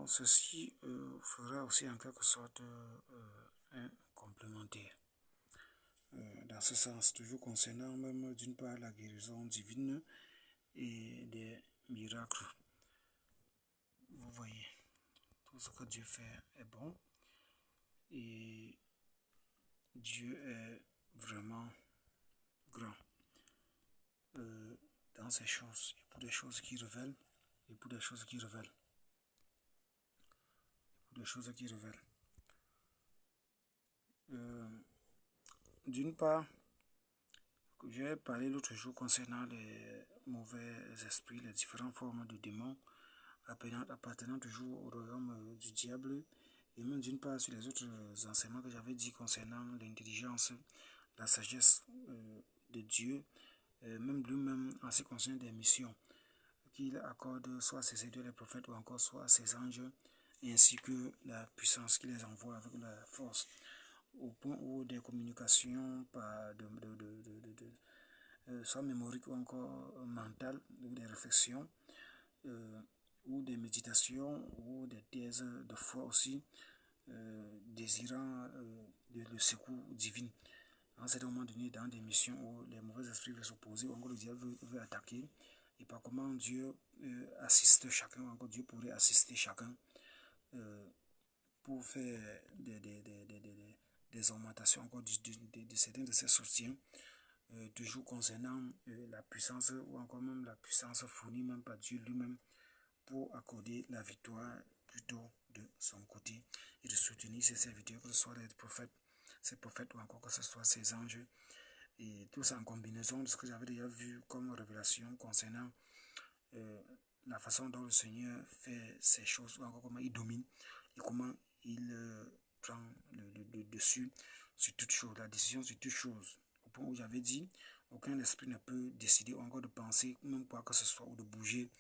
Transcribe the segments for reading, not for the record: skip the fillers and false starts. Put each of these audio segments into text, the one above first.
Donc, ceci fera aussi en quelque sorte un complémentaire. Dans ce sens, toujours concernant même d'une part la guérison divine et des miracles. Vous voyez, tout ce que Dieu fait est bon et Dieu est vraiment grand dans ces choses. Et pour des choses qui révèlent, et pour des choses qui révèlent. Des choses qui révèlent. D'une part, j'ai parlé l'autre jour concernant les mauvais esprits, les différentes formes de démons appartenant toujours au royaume du diable, et même d'une part sur les autres enseignements que j'avais dit concernant l'intelligence, la sagesse de Dieu, même lui-même en ce qui concerne des missions qu'il accorde soit à ses serviteurs les prophètes ou encore soit à ses anges, ainsi que la puissance qu'il les envoie avec la force, au point où des communications par soit mémoriques ou encore mentales, ou des réflexions, ou des méditations, ou des thèses de foi aussi, désirant le secours divin. À un certain moment donné, dans des missions où les mauvais esprits veulent s'opposer, ou encore le diable veut attaquer, et par comment Dieu assiste chacun, ou encore Dieu pourrait assister chacun pour faire des augmentations encore de certains de ses soutiens, toujours concernant la puissance, ou encore même la puissance fournie même par Dieu lui-même pour accorder la victoire plutôt de son côté et de soutenir ses serviteurs, que ce soit les prophètes, ses prophètes ou encore que ce soit ses anges, et tout ça en combinaison de ce que j'avais déjà vu comme révélation concernant la façon dont le Seigneur fait ces choses, ou encore comment il domine et comment il prend le dessus sur toute chose, la décision sur toute chose, au point où j'avais dit aucun esprit ne peut décider ou encore de penser même quoi que ce soit, ou de bouger,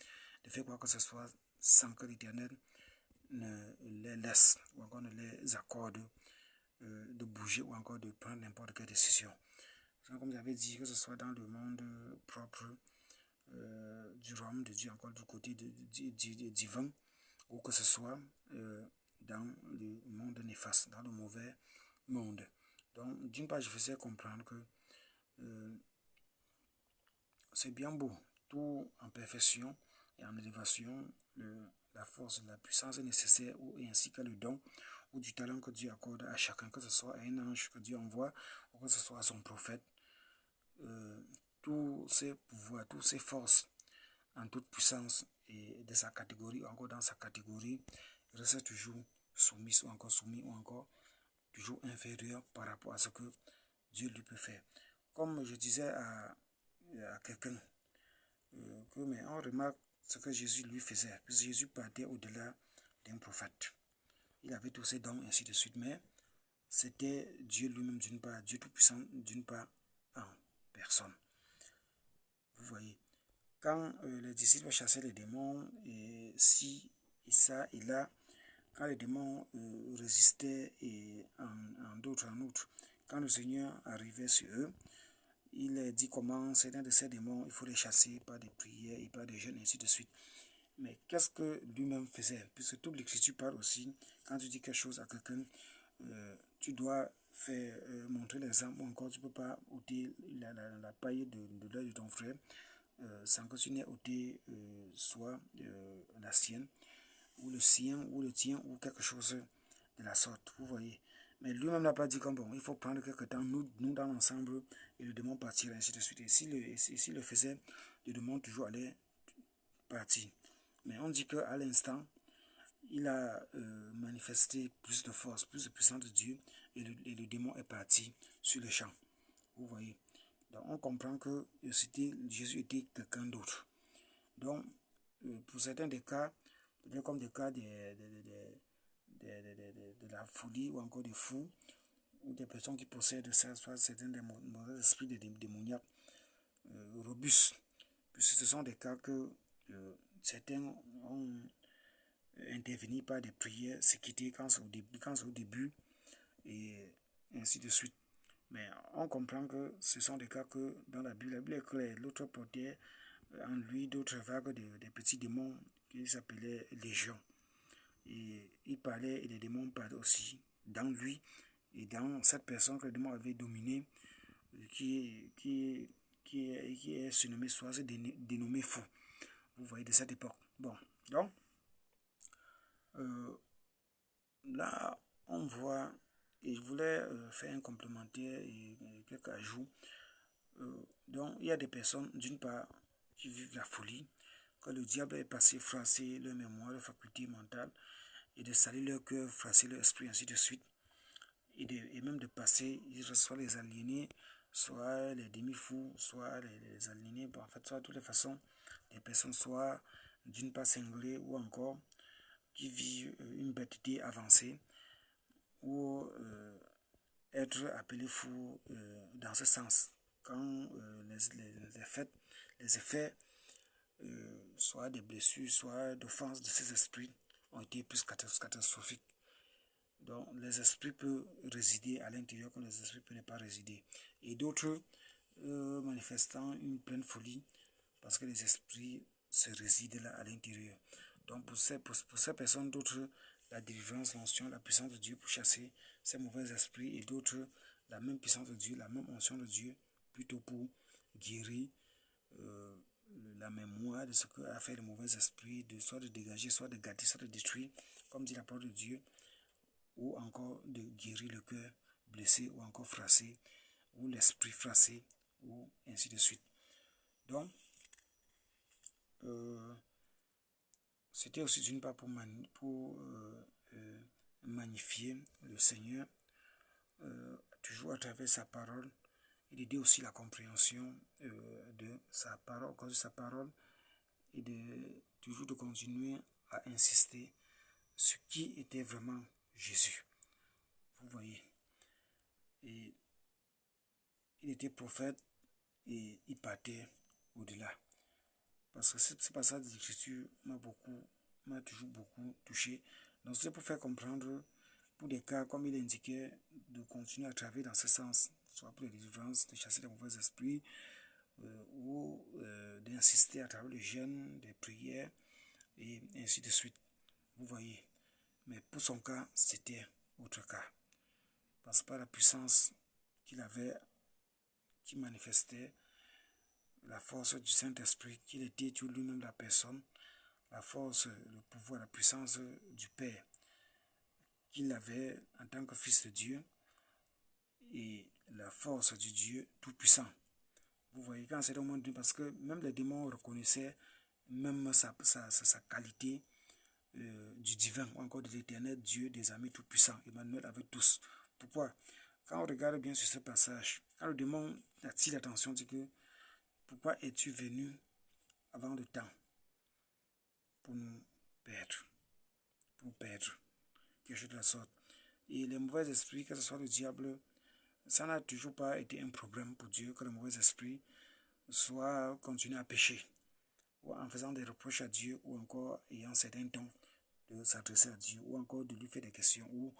de faire quoi que ce soit sans que l'Éternel ne les laisse ou encore ne les accorde de bouger ou encore de prendre n'importe quelle décision. Comme j'avais dit, que ce soit dans le monde propre du royaume de Dieu, encore du côté divin, ou que ce soit dans le monde néfaste, dans le mauvais monde. Donc, d'une part, je faisais comprendre que c'est bien beau, tout en perfection et en élévation, la force, la puissance nécessaire, et ainsi que le don ou du talent que Dieu accorde à chacun, que ce soit à un ange que Dieu envoie, ou que ce soit à son prophète. Tous ces pouvoirs, toutes ces forces en toute puissance et de sa catégorie, ou encore dans sa catégorie, reste toujours soumis ou encore toujours inférieur par rapport à ce que Dieu lui peut faire. Comme je disais à quelqu'un, mais on remarque ce que Jésus lui faisait, puisque Jésus partait au-delà d'un prophète. Il avait tous ses dons, ainsi de suite, mais c'était Dieu lui-même d'une part, Dieu tout-puissant d'une part, en personne. Vous voyez, quand les disciples chassaient les démons, et ci, et ça, et là, quand les démons résistaient, et en d'autres, en outre, quand le Seigneur arrivait sur eux, il dit comment certains de ces démons, il faut les chasser par des prières et par des jeûnes, ainsi de suite. Mais qu'est-ce que lui-même faisait? Puisque toute l'Écriture parle aussi, quand tu dis quelque chose à quelqu'un, tu dois faire montrer l'exemple, ou encore tu ne peux pas ôter la paille de l'œil de ton frère sans que tu n'aies ôté soit la sienne, ou le sien, ou le tien, ou quelque chose de la sorte. Vous voyez. Mais lui-même n'a pas dit comme bon, il faut prendre quelque temps, nous dans l'ensemble, et le démon partir, ainsi de suite. Et s'il le faisait, le démon toujours allait partir. Mais on dit qu'à l'instant, il a manifesté plus de force, plus de puissance de Dieu, et le démon est parti sur le champ. Vous voyez. Donc on comprend que Jésus était quelqu'un d'autre. Donc, pour certains des cas, comme des cas de la folie, ou encore des fous, ou des personnes qui possèdent soit certains des mauvais esprits démoniaques robustes, puisque ce sont des cas que certains ont intervenu par des prières, se quitter quand c'est au début, et ainsi de suite. Mais on comprend que ce sont des cas que dans la Bible est claire. L'autre portait en lui d'autres vagues des petits démons qui s'appelaient légions. Et il parlait, et les démons parlaient aussi dans lui et dans cette personne que le démon avait dominé, qui est surnommé, soit dénommé fou. Vous voyez, de cette époque. Bon, donc, là, on voit, et je voulais faire un complémentaire et quelques ajouts. Donc, il y a des personnes, d'une part, qui vivent la folie, que le diable est passé froisser leur mémoire, leur faculté mentale, et de salir leur cœur, froisser leur esprit, ainsi de suite. Et même de passer, soit les aliénés, soit les demi-fous, soit les aliénés, bon, en fait, soit de toutes les façons, des personnes soit d'une part cinglées ou encore qui vivent une bêtité avancée ou être appelé fou dans ce sens. Quand les effets, soit des blessures, soit d'offenses de ces esprits ont été plus catastrophiques. Donc, les esprits peuvent résider à l'intérieur comme les esprits peuvent ne pas résider. Et d'autres manifestant une pleine folie parce que les esprits se résident là à l'intérieur. Donc, pour ces personnes, d'autres, la délivrance, l'onction, la puissance de Dieu pour chasser ces mauvais esprits et d'autres, la même puissance de Dieu, la même onction de Dieu, plutôt pour guérir la mémoire de ce qu'a fait le mauvais esprit, soit de dégager, soit de gâter, soit de détruire, comme dit la parole de Dieu, ou encore de guérir le cœur blessé ou encore froissé, ou l'esprit froissé, ou ainsi de suite. Donc, c'était aussi d'une part pour magnifier le Seigneur, toujours à travers sa parole, et d'aider aussi la compréhension de sa parole, à cause de sa parole, et toujours de continuer à insister sur qui était vraiment Jésus. Vous voyez. Et il était prophète et il partait au-delà. Parce que ce passage d'écriture m'a toujours beaucoup touché. Donc c'est pour faire comprendre, pour des cas, comme il indiquait, de continuer à travailler dans ce sens, soit pour les délivrances, de chasser les mauvais esprits, ou d'insister à travers le jeûne, des prières, et ainsi de suite. Vous voyez. Mais pour son cas, c'était autre cas. Parce que par la puissance qu'il avait, qui manifestait, la force du Saint-Esprit, qu'il était lui-même la personne, la force, le pouvoir, la puissance du Père qu'il avait en tant que fils de Dieu et la force du Dieu tout-puissant. Vous voyez, quand c'est au monde, parce que même les démons reconnaissaient même sa qualité du divin, ou encore de l'éternel Dieu des amis tout-puissants, Emmanuel avec tous. Pourquoi? Quand on regarde bien sur ce passage, quand le démon attire l'attention, dit que pourquoi es-tu venu avant le temps pour nous perdre, quelque chose de la sorte. Et les mauvais esprits, que ce soit le diable, ça n'a toujours pas été un problème pour Dieu que le mauvais esprit soit continué à pécher, ou en faisant des reproches à Dieu, ou encore ayant certains temps de s'adresser à Dieu, ou encore de lui faire des questions, ou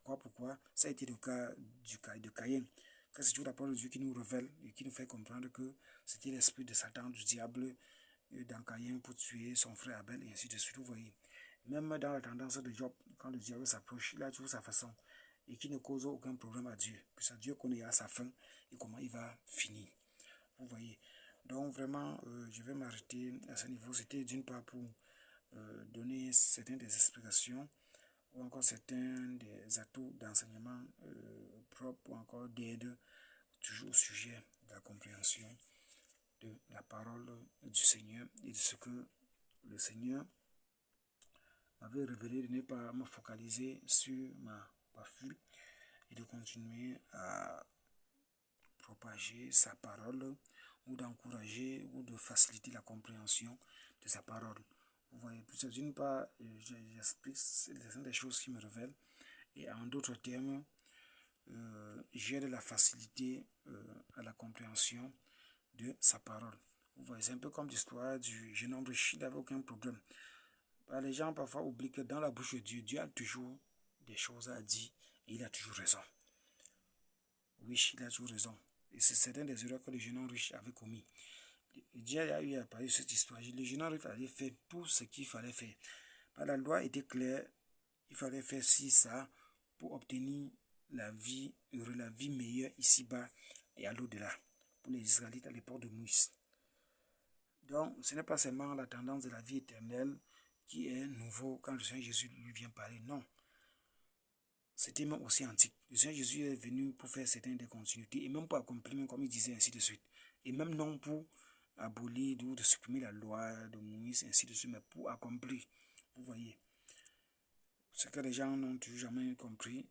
pourquoi. Ça a été le cas de Caïn, que c'est toujours la parole de Dieu qui nous révèle et qui nous fait comprendre que c'était l'esprit de Satan, du diable, dans Caïn pour tuer son frère Abel, et ainsi de suite, vous voyez. Même dans la tendance de Job, quand le diable s'approche, il a toujours sa façon, et qui ne cause aucun problème à Dieu, puisque Dieu connaît à sa fin et comment il va finir. Vous voyez. Donc vraiment, je vais m'arrêter à ce niveau. C'était d'une part pour donner certaines des explications ou encore certains des atouts d'enseignement propres ou encore d'aide, toujours au sujet de la compréhension de la parole du Seigneur et de ce que le Seigneur m'avait révélé, de ne pas me focaliser sur ma bafule et de continuer à propager sa parole ou d'encourager ou de faciliter la compréhension de sa parole. Vous voyez, d'une part, j'explique des choses qui me révèlent et en d'autres termes, j'ai de la facilité à la compréhension de sa parole. Vous voyez, c'est un peu comme l'histoire du jeune homme riche, il n'avait aucun problème. Les gens parfois oublient que dans la bouche de Dieu, Dieu a toujours des choses à dire et il a toujours raison. Oui, il a toujours raison. Et c'est certaines des erreurs que le jeune homme riche avait commis. Dieu a eu à parler de cette histoire. Le jeune homme riche allait faire tout ce qu'il fallait faire. La loi était claire il fallait faire ci, ça, pour obtenir la vie heureuse, la vie meilleure ici-bas et à l'au-delà, pour les Israélites à l'époque de Moïse. Donc, ce n'est pas seulement la tendance de la vie éternelle qui est nouveau quand le Seigneur Jésus lui vient parler, non. C'était même aussi antique. Le Seigneur Jésus est venu pour faire certaines décontinuités et même pour accomplir, comme il disait, ainsi de suite. Et même non pour abolir ou de supprimer la loi de Moïse, ainsi de suite, mais pour accomplir. Vous voyez. Ce que les gens n'ont toujours jamais compris.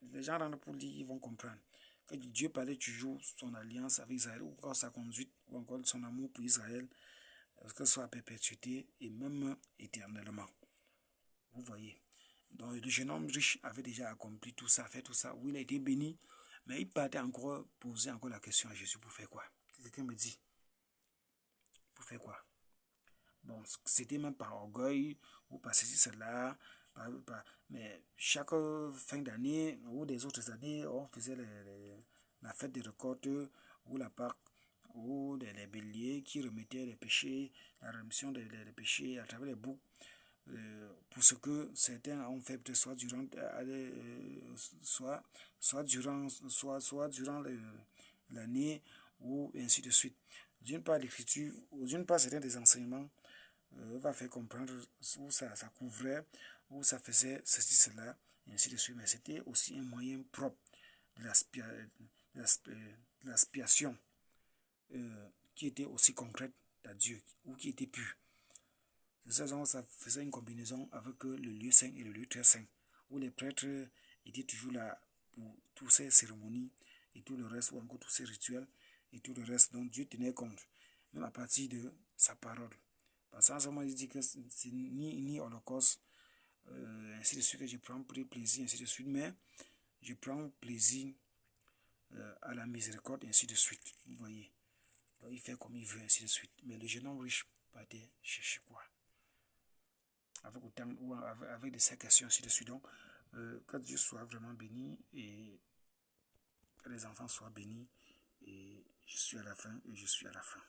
Les gens rentrent pour lire, ils vont comprendre. Que Dieu parlait toujours son alliance avec Israël, ou encore sa conduite, ou encore son amour pour Israël, que ce soit à perpétuité et même éternellement. Vous voyez. Donc le jeune homme riche avait déjà accompli tout ça, fait tout ça, où il a été béni, mais il partait encore poser encore la question à Jésus pour faire quoi? Quelqu'un me dit, pour faire quoi? Bon, c'était même par orgueil, ou par ceci, cela, mais chaque fin d'année, ou des autres années, on faisait la fête des récoltes, ou la Pâque, ou les béliers qui remettaient les péchés, la rémission des péchés à travers les boucs. Pour ce que certains ont fait peut-être soit durant l'année ou ainsi de suite. D'une part l'écriture, d'une part certains des enseignements va faire comprendre où ça couvrait, où ça faisait ceci, cela, et ainsi de suite. Mais c'était aussi un moyen propre de l'aspiration qui était aussi concrète à Dieu, ou qui était pure. Ça faisait une combinaison avec le lieu saint et le lieu très saint, où les prêtres étaient toujours là pour toutes ces cérémonies et tout le reste, ou encore tous ces rituels et tout le reste dont Dieu tenait compte, même à partir de sa parole. Parce qu'en ce moment, il dit que c'est ni holocauste, ainsi de suite, que je prends plaisir, ainsi de suite, mais je prends plaisir à la miséricorde, ainsi de suite. Vous voyez. Donc, il fait comme il veut, ainsi de suite. Mais le jeune homme riche partait chercher quoi? Avec autant, ou avec des questions, ainsi de suite. Donc, que Dieu soit vraiment béni et que les enfants soient bénis. Et je suis à la fin et je suis à la fin.